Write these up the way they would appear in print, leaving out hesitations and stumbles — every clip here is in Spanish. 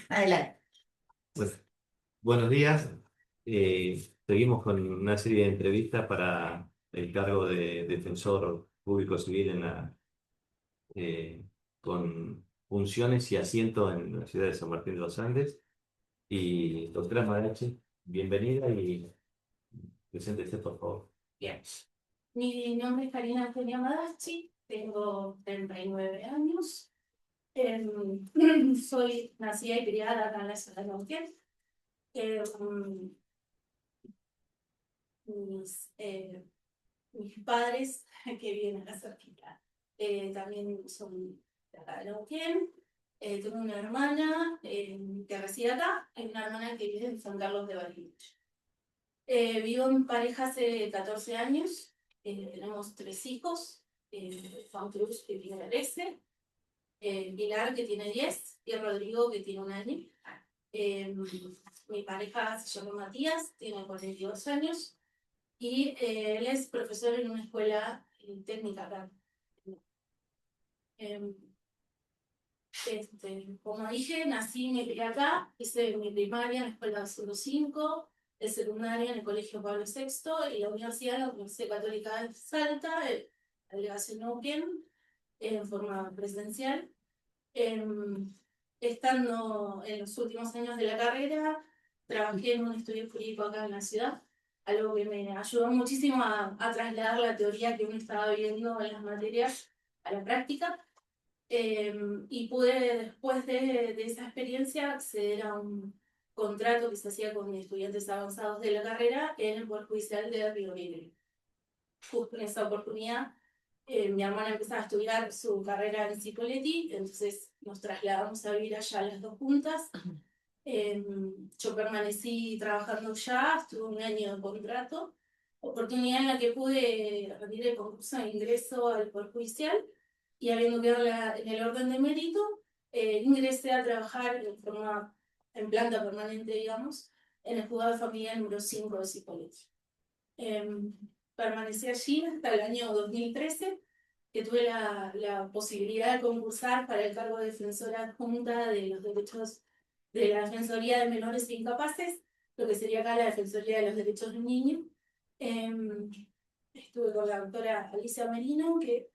Adelante. Pues, buenos días. Seguimos con una serie de entrevistas para el cargo de defensor público civil eh, con funciones y asiento en la ciudad de San Martín de los Andes. Y doctora Marachi, bienvenida y preséntese, por favor. Bien. Mi nombre es Karina Eugenia Madachi, tengo 39 años. Soy nacida y criada acá en la ciudad de Neuquén. Mis, mis padres, que viven acá cerquita, también son de acá de Neuquén. Tengo una hermana que reside acá, y una hermana que vive en San Carlos de Bariloche. Vivo en pareja hace 14 años, tenemos 3 hijos, Juan Cruz que tiene 13, Pilar que tiene 10 y Rodrigo que tiene 1 año. Mi pareja se llama Matías, tiene 42 años y él es profesor en una escuela técnica acá. Como dije, nací y me crié acá, hice mi primaria en la escuela 05, el secundario en el colegio Pablo VI y la Universidad Católica de Salta, la delegación Neuquén, en forma presencial. Estando en los últimos años de la carrera, trabajé en un estudio jurídico acá en la ciudad, algo que me ayudó muchísimo a trasladar la teoría que uno estaba viendo en las materias a la práctica. Y pude, después de esa experiencia, acceder a un contrato que se hacía con estudiantes avanzados de la carrera en el Poder Judicial de Río Negro. Justo en esa oportunidad, mi hermana empezaba a estudiar su carrera en Cipolletti, entonces nos trasladamos a vivir allá las dos juntas. Yo permanecí trabajando ya, estuve 1 año de contrato, oportunidad en la que pude rendir el concurso de ingreso al Poder Judicial y habiendo quedado en el orden de mérito, ingresé a trabajar en planta permanente, digamos, en el juzgado de familia número 5 de Cipolletti. Permanecí allí hasta el año 2013, que tuve la posibilidad de concursar para el cargo de defensora adjunta de los derechos de la Defensoría de Menores e Incapaces, lo que sería acá la Defensoría de los Derechos del Niño. Estuve con la doctora Alicia Merino, que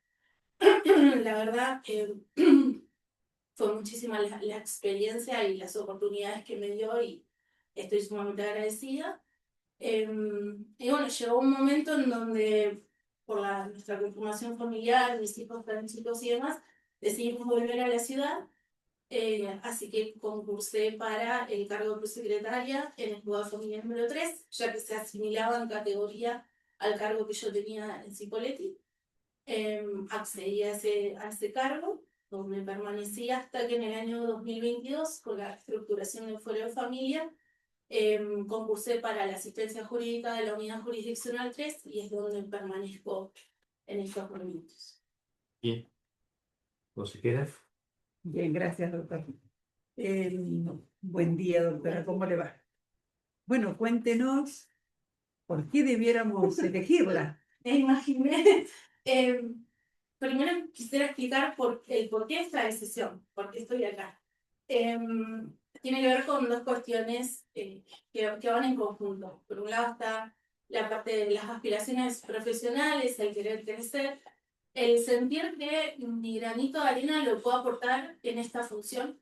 la verdad fue muchísima la experiencia y las oportunidades que me dio y estoy sumamente agradecida. Y bueno, llegó un momento en donde, por nuestra conformación familiar, mis hijos tan chicos y demás, decidimos volver a la ciudad, así que concursé para el cargo de prosecretaria en el juzgado de familia número 3, ya que se asimilaba en categoría al cargo que yo tenía en Cipolletti. Accedí a ese cargo, donde permanecí hasta que en el año 2022, con la reestructuración del Fuero de Familia, concursé para la asistencia jurídica de la Unidad Jurisdiccional 3 y es donde permanezco en estos momentos. Bien, consejera. Bien, gracias, doctor. Buen día, doctora. ¿Cómo le va? Bueno, cuéntenos por qué debiéramos elegirla. Me imaginé. Primero quisiera explicar el por qué esta decisión, por qué estoy acá. Tiene que ver con 2 cuestiones que van en conjunto. Por un lado está la parte de las aspiraciones profesionales, el querer crecer, el sentir que mi granito de arena lo puedo aportar en esta función,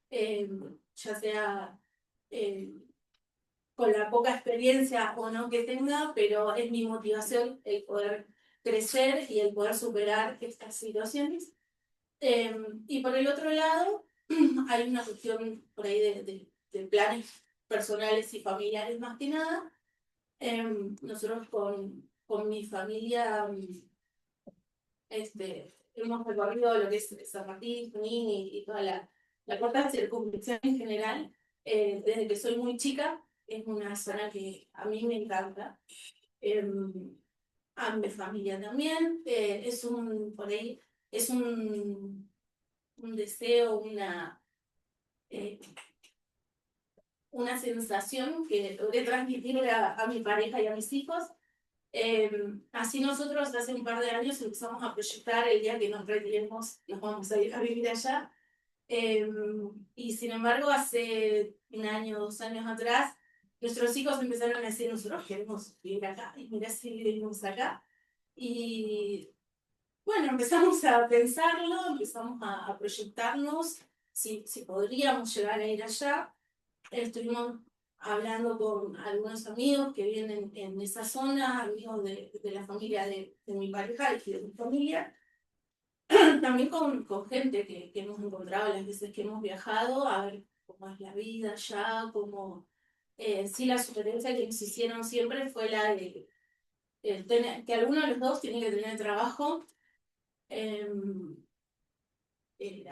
ya sea con la poca experiencia o no que tenga, pero es mi motivación el poder crecer y el poder superar estas situaciones. Y por el otro lado, hay una cuestión por ahí de planes personales y familiares más que nada. Nosotros con mi familia hemos recorrido lo que es San Martín, Junín y toda la corta circunvección en general, desde que soy muy chica. Es una zona que a mí me encanta. A mi familia también. Por ahí, es un deseo, una sensación que logré transmitirle a mi pareja y a mis hijos, Así nosotros hace un par de años empezamos a proyectar el día que nos retiremos, nos vamos a ir a vivir allá. Y sin embargo, hace un año, 2 años atrás, nuestros hijos empezaron a decir, nosotros queremos vivir acá, y mira si vivimos acá. Y bueno, empezamos a pensarlo, empezamos a proyectarnos si podríamos llegar a ir allá. Estuvimos hablando con algunos amigos que viven en esa zona, amigos de la familia de mi pareja y de mi familia. También con gente que hemos encontrado las veces que hemos viajado, a ver cómo es la vida allá, cómo... sí, la sugerencia que nos hicieron siempre fue la de que alguno de los dos tiene que tener trabajo. em,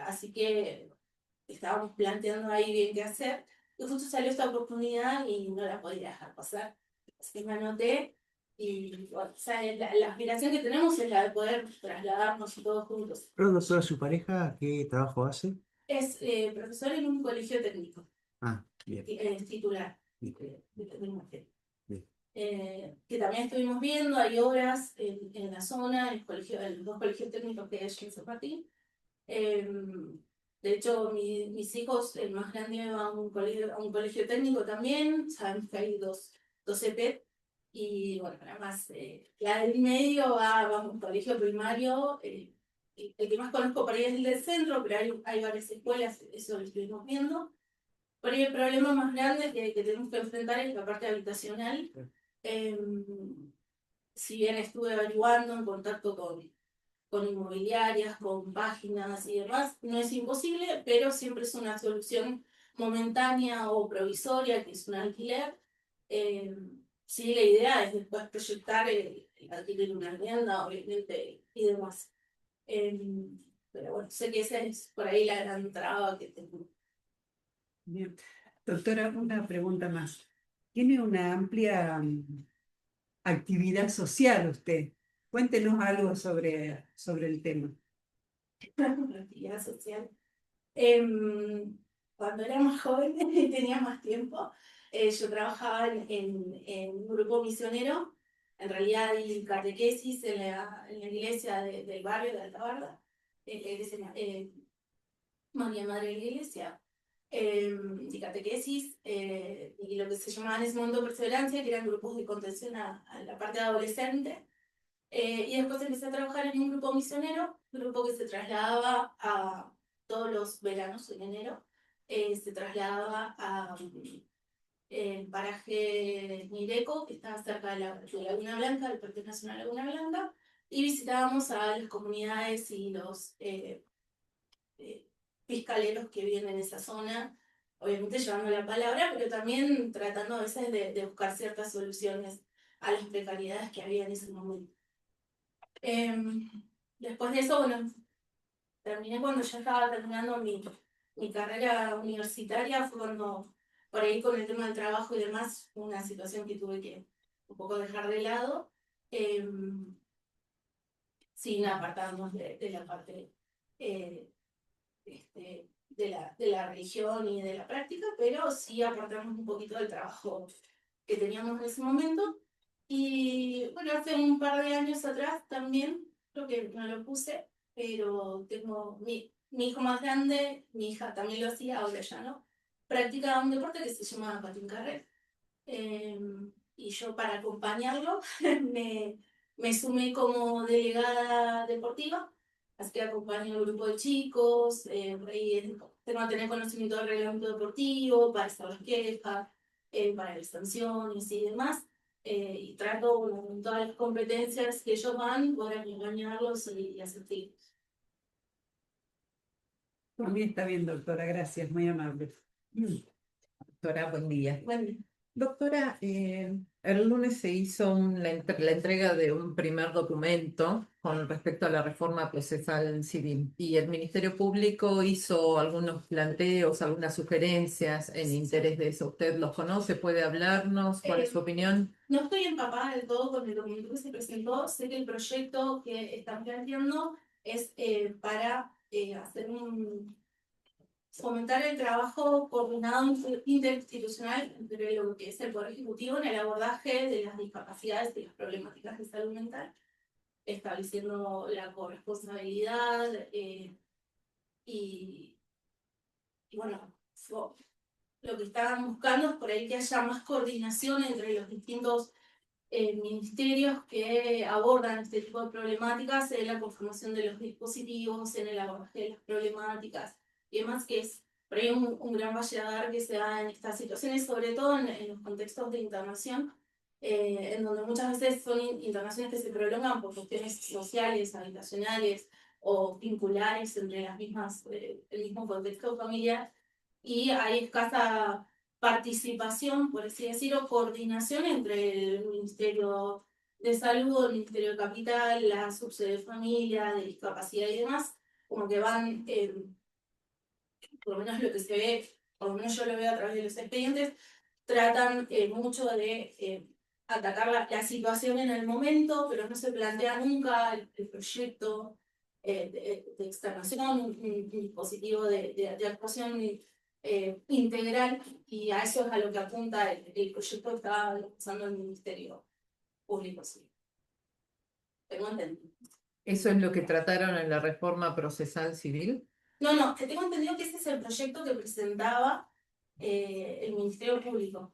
Así que estábamos planteando ahí bien qué hacer. Y justo salió esta oportunidad y no la podía dejar pasar. Así que me anoté y bueno, o sea, la aspiración que tenemos es la de poder trasladarnos todos juntos. Perdón, doctora, ¿su pareja qué trabajo hace? Es profesor en un colegio técnico, Ah, bien. titular Bien. de mujer. Bien. Que también estuvimos viendo, hay obras en la zona, en los 2 colegios técnicos que hay allí en San Martín. De hecho, mis hijos, el más grande va a un colegio técnico también, sabemos que hay dos EP, y bueno, además la del medio va a un colegio primario, el que más conozco por ahí es el del centro, pero hay varias escuelas, eso lo estuvimos viendo. Por ahí el problema más grande que tenemos que enfrentar es la parte habitacional. Si bien estuve averiguando en contacto con inmobiliarias, con páginas y demás, no es imposible, pero siempre es una solución momentánea o provisoria, que es un alquiler. Eh, sí, la idea es después proyectar el alquiler de una vivienda, obviamente, y demás. Eh, pero bueno, sé que esa es por ahí la gran traba que tengo. Bien. Doctora, una pregunta más. ¿Tiene una amplia actividad social usted? Cuéntenos algo sobre el tema. La actividad social. Cuando era más joven y tenía más tiempo, yo trabajaba en un grupo misionero. En realidad di catequesis en la iglesia del barrio de Altabarda, la iglesia, María Madre de la Iglesia. Di catequesis y lo que se llamaba en ese momento perseverancia, que eran grupos de contención a la parte de adolescente. Y después empecé a trabajar en un grupo misionero, un grupo que se trasladaba a todos los veranos en enero, se trasladaba a el paraje Nireco, que está cerca de Laguna Blanca, del Parque Nacional Laguna Blanca, y visitábamos a las comunidades y los fiscaleros que viven en esa zona, obviamente llevando la palabra, pero también tratando a veces de buscar ciertas soluciones a las precariedades que había en ese momento. Después de eso, bueno, terminé cuando ya estaba terminando mi carrera universitaria, fue cuando por ahí con el tema del trabajo y demás, una situación que tuve que un poco dejar de lado, sin apartarnos de la parte de la religión y de la práctica, pero sí apartarnos un poquito del trabajo que teníamos en ese momento. Y bueno, hace un par de años atrás también, creo que no lo puse, pero tengo mi hijo más grande, mi hija también lo hacía, ahora ya no, practicaba un deporte que se llama patín carrera. Y yo para acompañarlo me sumé como delegada deportiva, así que acompaño al grupo de chicos, por ahí tengo que tener conocimiento del reglamento deportivo, para hacer las quejas, para las sanciones y demás. Y trato, bueno, con todas las competencias que ellos van, poder acompañarlos y asistirlos. También está bien, doctora, gracias, muy amable. Doctora, buen día. Bueno, Doctora, el lunes se hizo la entrega de un primer documento con respecto a la reforma procesal civil y el Ministerio Público hizo algunos planteos, algunas sugerencias en interés de eso. ¿Usted los conoce? ¿Puede hablarnos? ¿Cuál es su opinión? no estoy empapada del todo con el documento que se presentó. Sé que el proyecto que están planteando es para hacer fomentar el trabajo coordinado interinstitucional entre lo que es el Poder Ejecutivo en el abordaje de las discapacidades y las problemáticas de salud mental, estableciendo la corresponsabilidad y bueno, lo que estaban buscando es por ahí que haya más coordinación entre los distintos ministerios que abordan este tipo de problemáticas en la conformación de los dispositivos, en el abordaje de las problemáticas y demás, que es por ahí un gran valledar que se da en estas situaciones, sobre todo en los contextos de internación, en donde muchas veces son internaciones que se prolongan por cuestiones sociales, habitacionales o vinculares entre las mismas, el mismo contexto familiar, y hay escasa participación, por así decirlo, coordinación entre el Ministerio de Salud, el Ministerio de Capital, la subsede de familia, de discapacidad y demás, como que van, por lo menos lo que se ve, por lo menos yo lo veo a través de los expedientes, tratan mucho de atacar la situación en el momento, pero no se plantea nunca el proyecto de externación, un dispositivo de actuación integral, y a eso es a lo que apunta el proyecto que estaba usando el Ministerio Público. Sí. Tengo entendido. ¿Eso es lo que trataron en la reforma procesal civil? No, tengo entendido que ese es el proyecto que presentaba el Ministerio Público.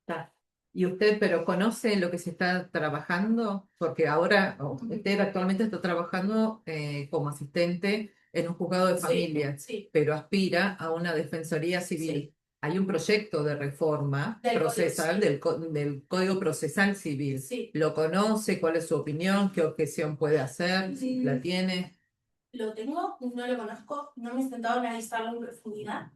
Está. ¿Y usted, pero conoce lo que se está trabajando? Porque ahora usted actualmente está trabajando como asistente en un juzgado de familia, Sí, pero aspira a una defensoría civil. Sí. Hay un proyecto de reforma Del procesal Código del Código Procesal Civil. Sí. ¿Lo conoce? ¿Cuál es su opinión? ¿Qué objeción puede hacer? Sí. ¿La tiene? Lo tengo, no lo conozco, no me he sentado a analizarlo en profundidad,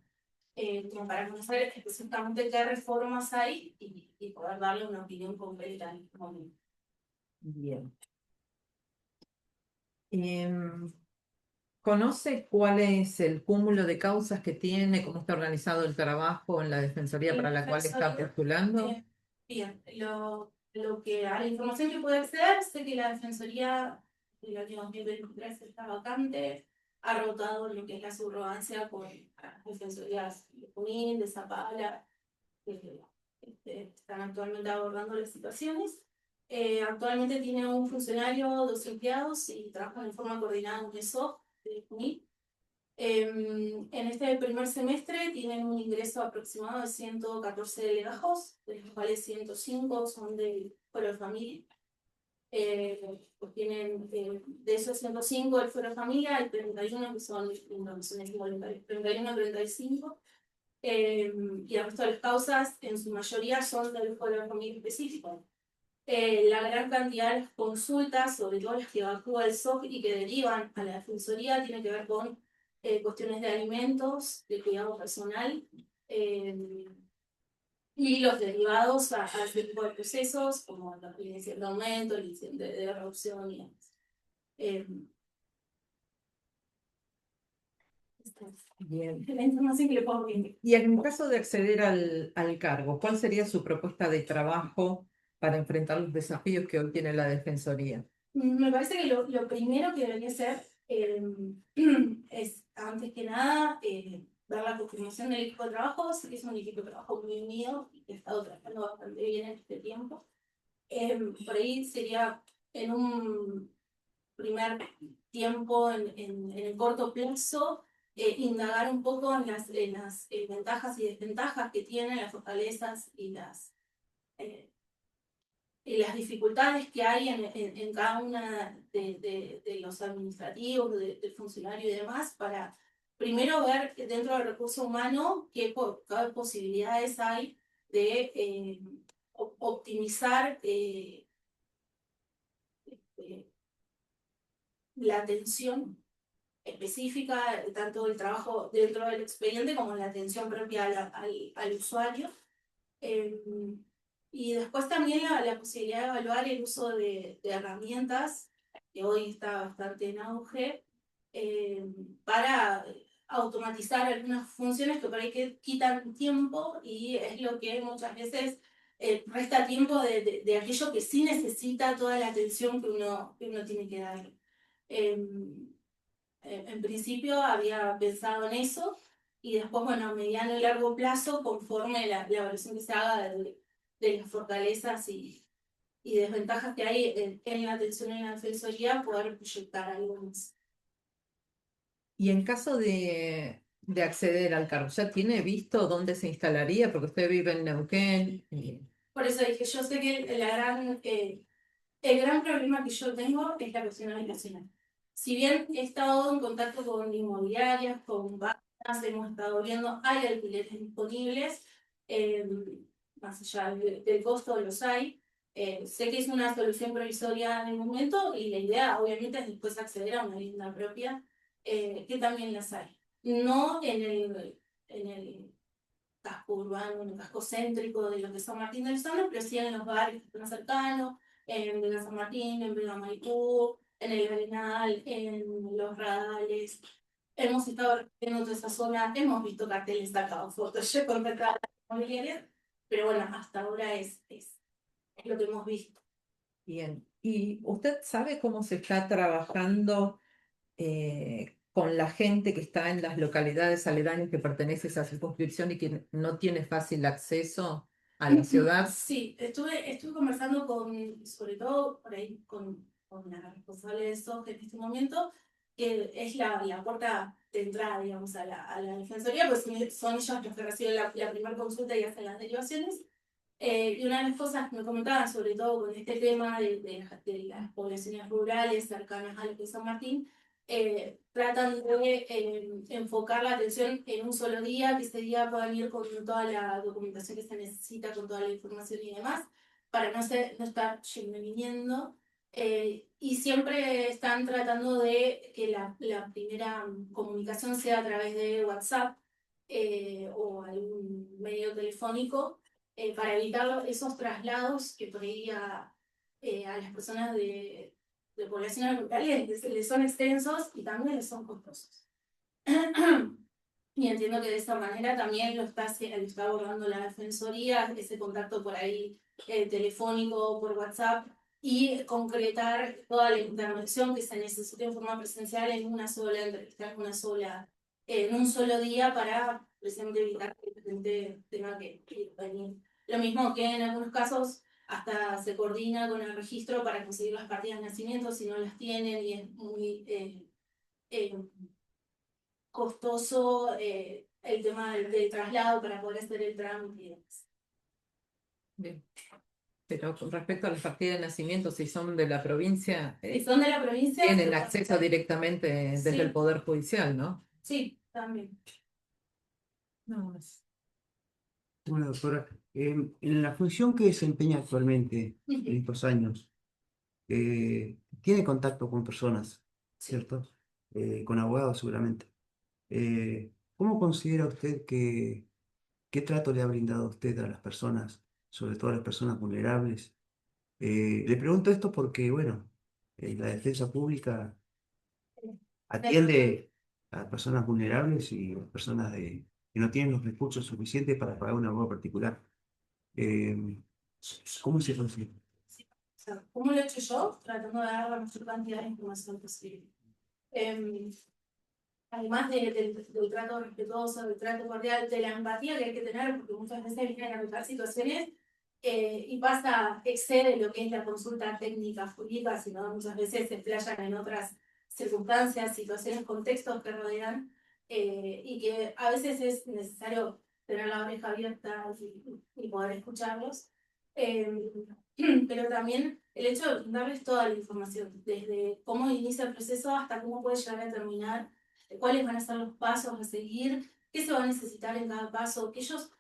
como para conocer específicamente qué reformas hay y poder darle una opinión completa en este momento. Bien. ¿Conoce cuál es el cúmulo de causas que tiene, cómo está organizado el trabajo en la defensoría para la cual está postulando? Bien, a la información que puede acceder, sé que la Defensoría del año 2023 está vacante, ha rotado lo que es la subrogancia con las defensorías de Junín, de Zapala, que están actualmente abordando las situaciones. Actualmente tiene un funcionario, 2 empleados y trabajan de forma coordinada con ESOP de Junín. En este primer semestre tienen un ingreso aproximado de 114 legajos, de los cuales 105 son del Fuero de Familia. Pues tienen, de esos 105 del Fuero de Familia, hay 31 que son internacionales voluntarios, 31 35. Y el resto de las causas, en su mayoría, son del Fuero de Familia específico. La gran cantidad de las consultas, sobre todo las que evacúa el SOC y que derivan a la Defensoría, tiene que ver con cuestiones de alimentos, de cuidado personal, y los derivados a este tipo de procesos, como la licencia de aumento, la licencia de reducción y demás. Bien. La información que le puedo brindar. Y en caso de acceder al cargo, ¿cuál sería su propuesta de trabajo para enfrentar los desafíos que hoy tiene la Defensoría? Me parece que lo primero que debería hacer es, antes que nada, ver la confirmación del equipo de trabajo. Sé que es un equipo de trabajo muy unido y que ha estado trabajando bastante bien en este tiempo. Por ahí sería en un primer tiempo, en el corto plazo, indagar un poco en las ventajas y desventajas que tienen, las fortalezas y las dificultades que hay en cada una de los administrativos, del funcionario y demás, para primero ver dentro del recurso humano qué posibilidades hay de optimizar la atención específica, tanto el trabajo dentro del expediente como la atención propia al usuario. Y después también la posibilidad de evaluar el uso de herramientas, que hoy está bastante en auge, para automatizar algunas funciones que por ahí que quitan tiempo, y es lo que muchas veces resta tiempo de aquello que sí necesita toda la atención que uno tiene que dar. en principio había pensado en eso y después, bueno, a mediano y largo plazo, conforme la evaluación que se haga de las fortalezas y desventajas que hay en la atención en la defensoría, poder proyectar algo más. Y en caso de acceder al cargo, ¿ya tiene visto dónde se instalaría? Porque usted vive en Neuquén. Por eso dije, yo sé que el gran problema que yo tengo es la cuestión habitacional. Si bien he estado en contacto con inmobiliarias, con bandas, hemos estado viendo, hay alquileres disponibles, eh, más allá del costo los hay. Sé que es una solución provisoria en el momento y la idea obviamente es después acceder a una vivienda propia, que también las hay. No en el casco urbano, en el casco céntrico de lo que es San Martín del Sano, pero sí en los barrios que están cercanos, en Vega San Martín, en Vega Maipú, en el Arenal, en los Radales. Hemos estado recorriendo toda esa zona, hemos visto carteles sacados, fotos, yo he contactado a las inmobiliarias, pero bueno, hasta ahora es lo que hemos visto. Bien. ¿Y usted sabe cómo se está trabajando con la gente que está en las localidades aledañas que pertenece a esa circunscripción y que no tiene fácil acceso a la ciudad? Sí, estuve conversando sobre todo por ahí, con la responsable de SOG en este momento, que es la puerta de entrada, digamos, a la defensoría, pues son ellos los que reciben la primera consulta y hacen las derivaciones. Y una de las cosas que me comentaban, sobre todo con este tema de las poblaciones rurales cercanas a lo que es San Martín, tratan de enfocar la atención en un solo día, que ese día puedan ir con toda la documentación que se necesita, con toda la información y demás, para no estar yendo y viniendo. Y siempre están tratando de que la primera comunicación sea a través de WhatsApp o algún medio telefónico, para evitar esos traslados que por ahí a las personas de poblaciones rurales les son extensos y también les son costosos. Y entiendo que de esa manera también lo está abordando la Defensoría, ese contacto por ahí telefónico, por WhatsApp, y concretar toda la intervención que se necesite en forma presencial en una sola entrevista, en un solo día para precisamente evitar que la gente tenga que venir. Lo mismo que en algunos casos hasta se coordina con el registro para conseguir las partidas de nacimiento si no las tienen y es muy eh, costoso el tema del traslado para poder hacer el trámite y demás. Bien. Pero con respecto a las partidas de nacimiento, si son de la provincia, Si son de la provincia, tienen acceso directamente desde Sí. el Poder Judicial, ¿no? Sí, también. No, es- Bueno, doctora, en la función que desempeña actualmente en estos años, tiene contacto con personas, ¿cierto? Con abogados seguramente. ¿Cómo considera usted qué trato le ha brindado usted a las personas, sobre todo a las personas vulnerables? Le pregunto esto porque, bueno, la defensa pública atiende a personas vulnerables y a personas que no tienen los recursos suficientes para pagar un abogado particular. Eh, ¿Cómo se consigue? O sea, ¿cómo lo he hecho yo? Tratando de dar la mayor cantidad de información posible. Además del trato respetuoso, del trato cordial, de la empatía que hay que tener, porque muchas veces vienen a notar situaciones y excede lo que es la consulta técnica jurídica, sino muchas veces se explayan en otras circunstancias, situaciones, contextos que rodean, y que a veces es necesario tener la oreja abierta y poder escucharlos. Eh, pero también el hecho de darles toda la información, desde cómo inicia el proceso hasta cómo puede llegar a terminar, cuáles van a ser los pasos a seguir, qué se va a necesitar en cada paso, que ellos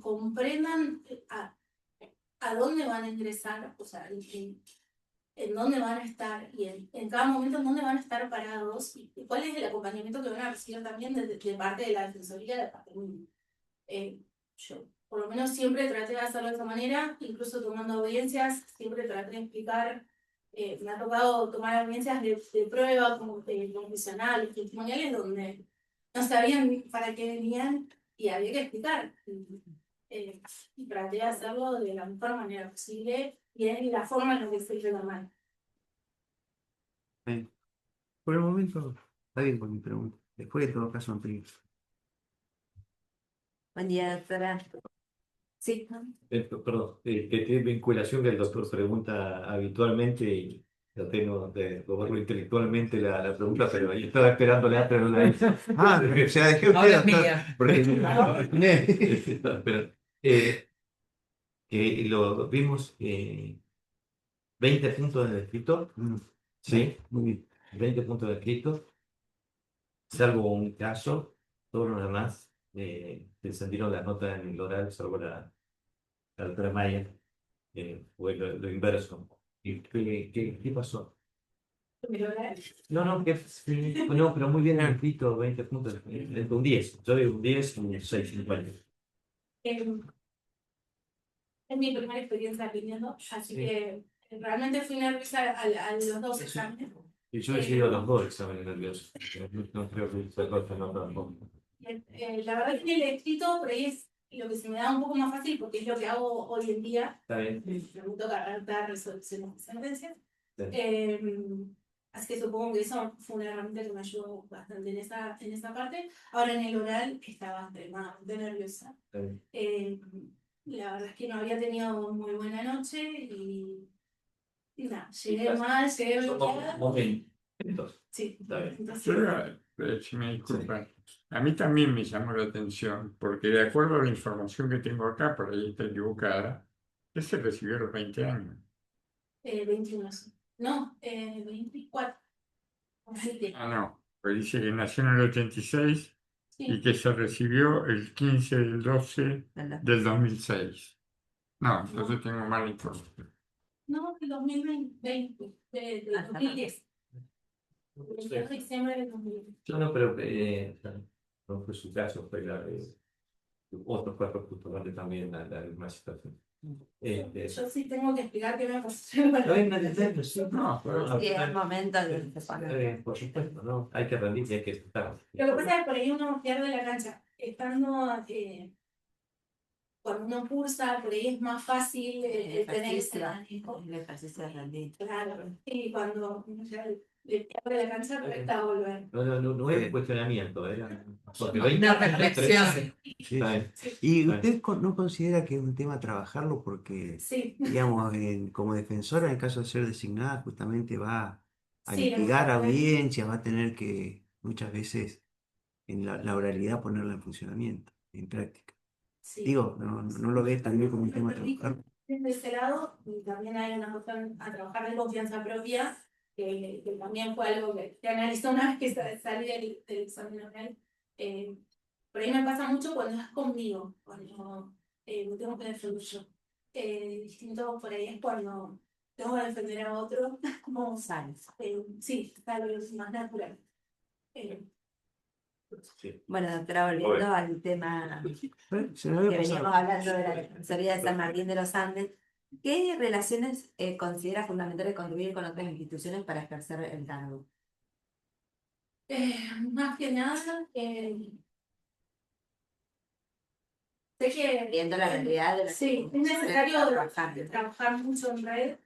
comprendan a dónde van a ingresar, o sea, en dónde van a estar y en cada momento en dónde van a estar parados y cuál es el acompañamiento que van a recibir también de parte de la Defensoría, de parte mía. Yo, por lo menos, siempre traté de hacerlo de esa manera, incluso tomando audiencias, siempre traté de explicar. Me ha tocado tomar audiencias de prueba, como confesionales, testimoniales, donde no sabían para qué venían y había que explicar. Y traté de hacerlo de la mejor manera posible y en la forma en la que se hizo normal. Por el momento, Está bien con mi pregunta. Después, en todo caso, amplío. Buen día, doctora. Sí, Perdón, que tiene vinculación que el doctor pregunta habitualmente y yo tengo de tomarlo intelectualmente la pregunta, pero yo estaba esperándola, pero no la hice. Ah, se la dejé a Ahora usted, es doctor. mía. Pero, que lo vimos 20 puntos del escrito, ¿sí? Muy bien. 20 puntos del escrito, salvo un caso, todos los demás descendieron las notas en el oral, salvo la doctora Maya, fue lo inverso. ¿Y qué pasó? No, no, pero muy bien el escrito, 20 puntos, un 10. Yo digo un 10, un 6, 50. Es mi primera experiencia aprendiendo, así Sí. que realmente fui nerviosa a los dos exámenes. Y yo he sido los dos exámenes nerviosos. No creo que esa cosa no tampoco. La verdad es que el escrito por ahí es lo que se me da un poco más fácil porque es lo que hago hoy en día. Está bien. Me toca redactar resoluciones de sentencias. Sí. Así que supongo que eso fue una herramienta que me ayudó bastante en esa parte. Ahora en el oral estaba extremadamente nerviosa. Está bien. La verdad es que no había tenido muy buena noche y nada, llegué mal, llegué bloqueada. Entonces, Sí, está bien. entonces, Si me disculpan, a mí también me llamó la atención, porque de acuerdo a la información que tengo acá, por ahí está equivocada, ese recibió a los 20 años. 21, no, 24. Así que, Ah, no, pues dice que nació en el 86 y sí, que se recibió el 15 del 12 del 2006. No, entonces tengo mala información. no, del 2020, del 2010. El 22 de diciembre del 2010. No, pero no fue su caso, fue la de otros cuatro postulares también la misma situación. Yo sí tengo que explicar qué me pasó. No hay necesidad, sí, No, pero sí, es momento de por supuesto, ¿no? Hay que rendir y hay que estar. Lo que pasa es que por ahí uno pierde la cancha. Estando, cuando uno cursa, por ahí es más fácil tener ese manejo. el ejercicio de rendir. Claro, y cuando ya le pierde la cancha, cuesta volver. No es un cuestionamiento, era porque Una reflexión. Sí. Está bien. ¿Y Está usted no considera que es un tema trabajarlo? Porque, Sí, digamos, como defensora, en caso de ser designada, justamente va a sí, litigar audiencias, va a tener que muchas veces en la oralidad ponerla en funcionamiento, en práctica. sí. Digo, no lo ve también como un tema trabajarlo. Desde ese lado, y también hay una cuestión a trabajar de confianza propia, que también fue algo que analizó una vez que salí del examen oral. Por ahí me pasa mucho cuando es conmigo, cuando me tengo que defender yo. Distinto por ahí es cuando tengo que defender a otro, como Sabes. sí, tal vez más natural. Sí. Bueno, doctora, volviendo al tema Se me había que veníamos pasado. hablando de la Defensoría de San Martín de los Andes, ¿qué relaciones considera fundamentales contribuir con otras instituciones para ejercer el cargo? Más que nada, sé que Viendo la realidad de la sí, es necesario trabajar. trabajar mucho en red,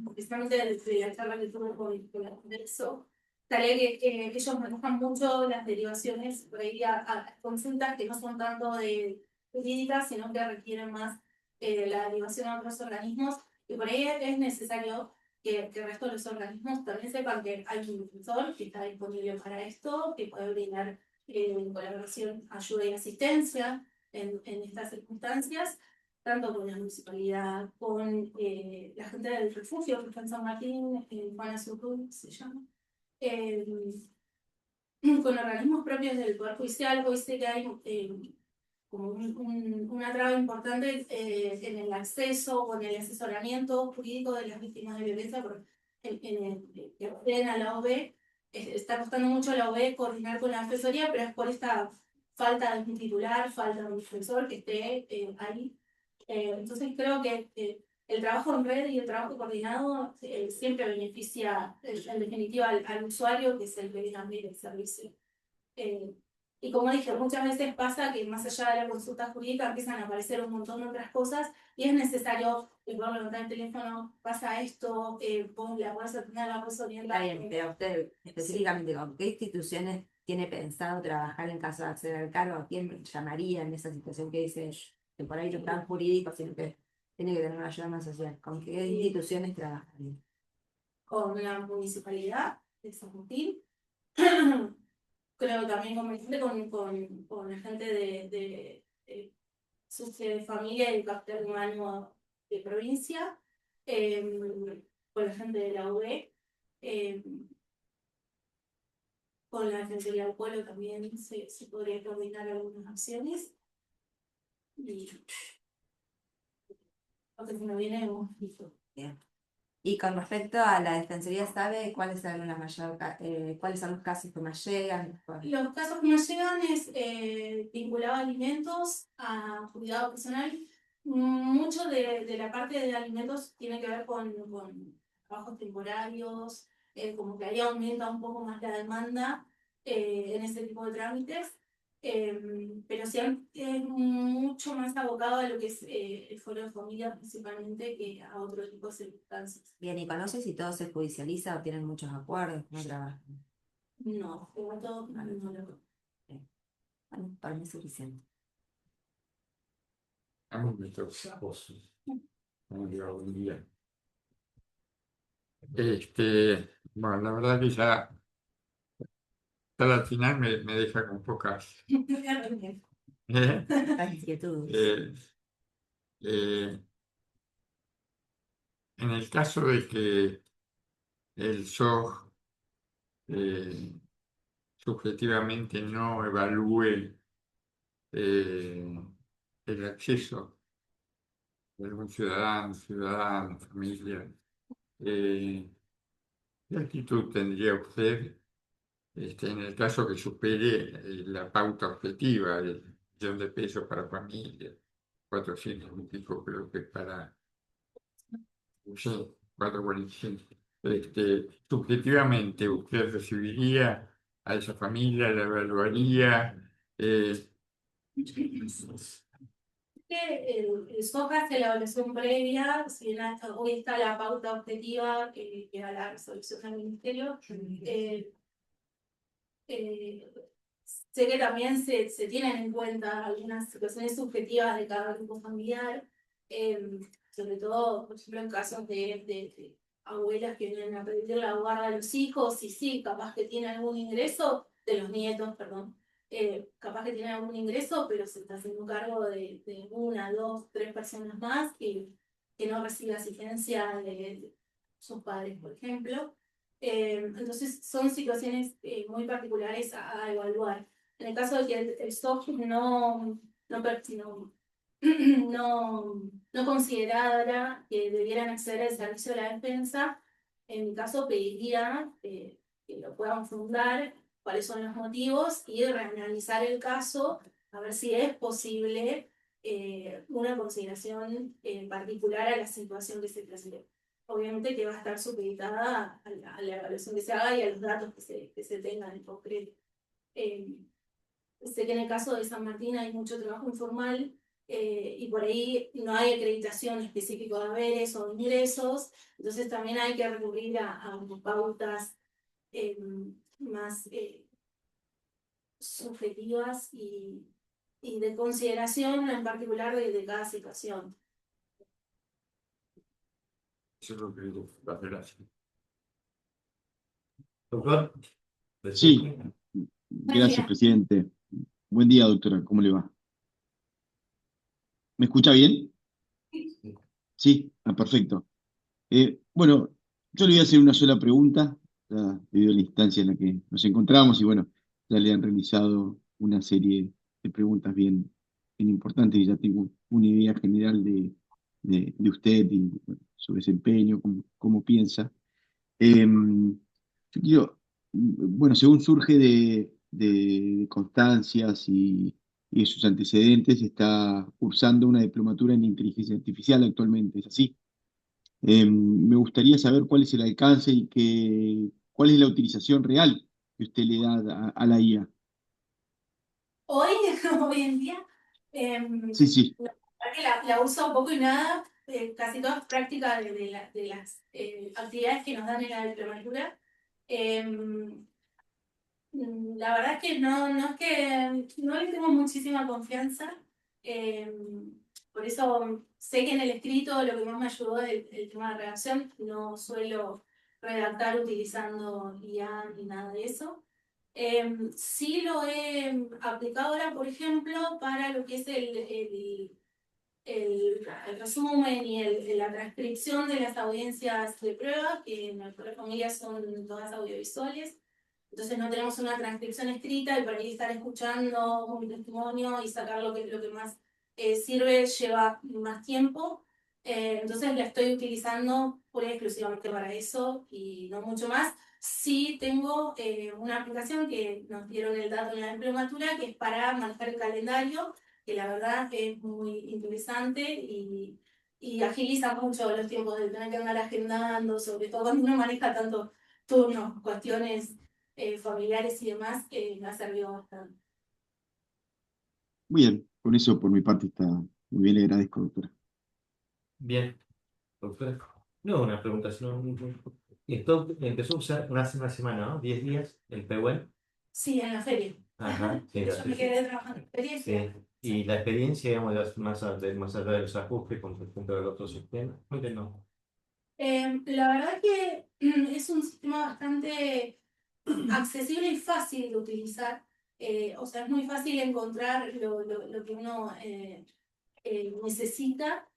precisamente desde la charla que tuve con la Congreso, sale que ellos manejan mucho las derivaciones por ahí a consultas que no son tanto de jurídicas, sino que requieren más la derivación a otros organismos, y por ahí es necesario que el resto de los organismos también sepan que hay un defensor que está disponible para esto, que puede brindar colaboración, ayuda y asistencia en estas circunstancias, tanto con la municipalidad, con la gente del refugio que está en San Martín, Juana Surrú se llama, eh, con organismos propios del Poder Judicial. Hoy sé que hay como una traba importante en el acceso o en el asesoramiento jurídico de las víctimas de violencia que acceden a la OB. Está costando mucho a la OB coordinar con la defensoría, pero es por esta falta de un titular, falta de un defensor que esté ahí. Entonces creo que el trabajo en red y el trabajo coordinado siempre beneficia en definitiva al usuario, que es el que viene a abrir el servicio. Y como dije, muchas veces pasa que más allá de la consulta jurídica empiezan a aparecer un montón de otras cosas y es necesario poder levantar el teléfono, pasa esto, vos la podés atender, la podés orientar. Está bien, pero usted específicamente, ¿con qué instituciones tiene pensado trabajar en caso de acceder al cargo? ¿A quién llamaría en esa situación que dice que por ahí no es tan jurídico, sino que tiene que tener una ayuda más social? ¿Con qué instituciones trabajaría? Con la municipalidad de San Martín. Creo también con la gente de familia y capital humano de provincia, con la gente de la UE, con la Defensoría del Pueblo también se podría coordinar algunas acciones. Y lo que se me viene hemos visto. Bien. Y con respecto a la Defensoría, ¿sabe cuáles son cuáles son los casos que más llegan? Los casos que nos llegan es vinculado a alimentos, a cuidado personal. Mucho de la parte de alimentos tiene que ver con trabajos temporarios, como que ahí aumenta un poco más la demanda en ese tipo de trámites. Pero sí es mucho más abocado a lo que es el foro de familia principalmente que a otro tipo de circunstancias. Bien, ¿y conoce si todo se judicializa o tienen muchos acuerdos? ¿Cómo trabajan? No, de momento no lo. Bien. Bueno, para mí es suficiente. A mí me toca. Como digo, un día. Bueno, la verdad que ya al final me deja con pocas. ¿eh? Las inquietudes. Eh, eh, en el caso de que el SOG subjetivamente no evalúe el acceso de algún ciudadana, familia, ¿qué actitud tendría usted en el caso que supere la pauta objetiva del $1.000.000 para familia, 400 y pico creo que para, sí, 445? Subjetivamente, ¿usted recibiría a esa familia, la evaluaría? Que el SOCA hace la evaluación previa, si bien hoy está la pauta objetiva que da la resolución del ministerio. Sé que también se tienen en cuenta algunas situaciones subjetivas de cada grupo familiar, sobre todo, por ejemplo, en casos de abuelas que vienen a pedir la guarda de los hijos, y sí, capaz que tiene algún ingreso, de los nietos, perdón, capaz que tiene algún ingreso, pero se está haciendo cargo de una, dos, tres personas más que no recibe asistencia de sus padres, por ejemplo. Entonces son situaciones muy particulares a evaluar. En el caso de que el SOC no considerara que debieran acceder al servicio de la defensa, en mi caso pediría que lo puedan fundar, cuáles son los motivos y reanalizar el caso, a ver si es posible una consideración particular a la situación que se plantea. Obviamente que va a estar supeditada a la evaluación que se haga y a los datos que se tengan en concreto. Sé que en el caso de San Martín hay mucho trabajo informal y por ahí no hay acreditación específica de haberes o ingresos, entonces también hay que recurrir a pautas más subjetivas y de consideración en particular de cada situación. Eso es lo que digo, la gracia. Doctor. Sí, gracias, presidente. Buen día, doctora. ¿Cómo le va? ¿Me escucha bien? Sí, perfecto. Bueno, yo le voy a hacer una sola pregunta, ya debido a la instancia en la que nos encontramos, y bueno, ya le han realizado una serie de preguntas bien importantes y ya tengo una idea general de usted y bueno, su desempeño, cómo piensa. Yo quiero, bueno, según surge de constancias y de sus antecedentes, está cursando una diplomatura en inteligencia artificial actualmente, ¿es así? Me gustaría saber cuál es el alcance y cuál es la utilización real que usted le da a la IA. hoy en día. Sí, sí. La verdad que la uso poco y nada, casi todas prácticas de las actividades que nos dan en la diplomatura. La verdad es que no es que no le tengo muchísima confianza. eh, por eso sé que en el escrito lo que más me ayudó es el tema de redacción. No suelo redactar utilizando IA ni nada de eso. Sí lo he aplicado ahora, por ejemplo, para lo que es el resumen y la transcripción de las audiencias de prueba, que en nuestra familia son todas audiovisuales. Entonces no tenemos una transcripción escrita y por ahí estar escuchando un testimonio y sacar lo que más sirve lleva más tiempo. Entonces la estoy utilizando pura y exclusivamente para eso y no mucho más. Sí tengo una aplicación que nos dieron el dato en la diplomatura, que es para manejar el calendario, que la verdad es muy interesante y agiliza mucho los tiempos de tener que andar agendando, sobre todo cuando uno maneja tantos turnos, cuestiones familiares y demás, me ha servido bastante. Muy bien, con eso por mi parte está muy bien, le agradezco, doctora. Bien, doctora. No, una pregunta, sino esto empezó a usar hace una semana, ¿no? 10 días, el PWEN. Sí, en la feria. Ajá, sí, Yo me quedé trabajando en experiencia. sí. Y la experiencia, digamos, más allá de los ajustes con respecto al otro sistema. Muy bien, no. La verdad que es un sistema bastante accesible y fácil de utilizar. O sea, es muy fácil encontrar lo que uno necesita.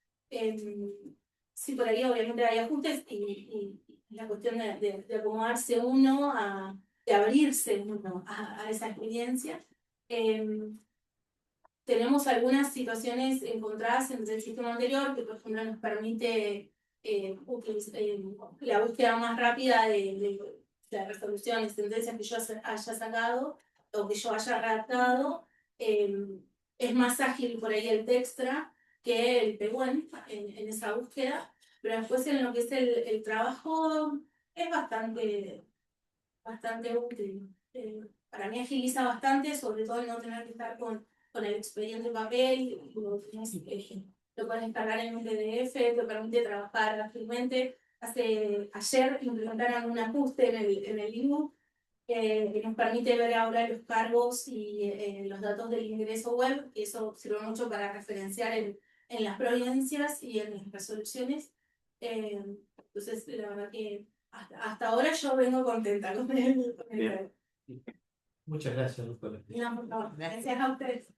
Sí, por ahí obviamente hay ajustes y la cuestión de acomodarse uno, de abrirse uno a esa experiencia. Tenemos algunas situaciones encontradas entre el sistema anterior que, por ejemplo, nos permite la búsqueda más rápida de resoluciones, sentencias que yo haya sacado o que yo haya redactado. Es más ágil por ahí el Textra que el PWEN en esa búsqueda, pero después en lo que es el trabajo es bastante útil. Para mí agiliza bastante, sobre todo el no tener que estar con el expediente en papel, lo puedes descargar en un PDF, te permite trabajar ágilmente. Ayer implementaron un ajuste en el ebook que nos permite ver ahora los cargos y los datos del ingreso web, y eso sirve mucho para referenciar en las providencias y en las resoluciones. Entonces, la verdad que hasta ahora yo vengo contenta con el Bien. Muchas gracias, doctora. No, por favor. Gracias a ustedes.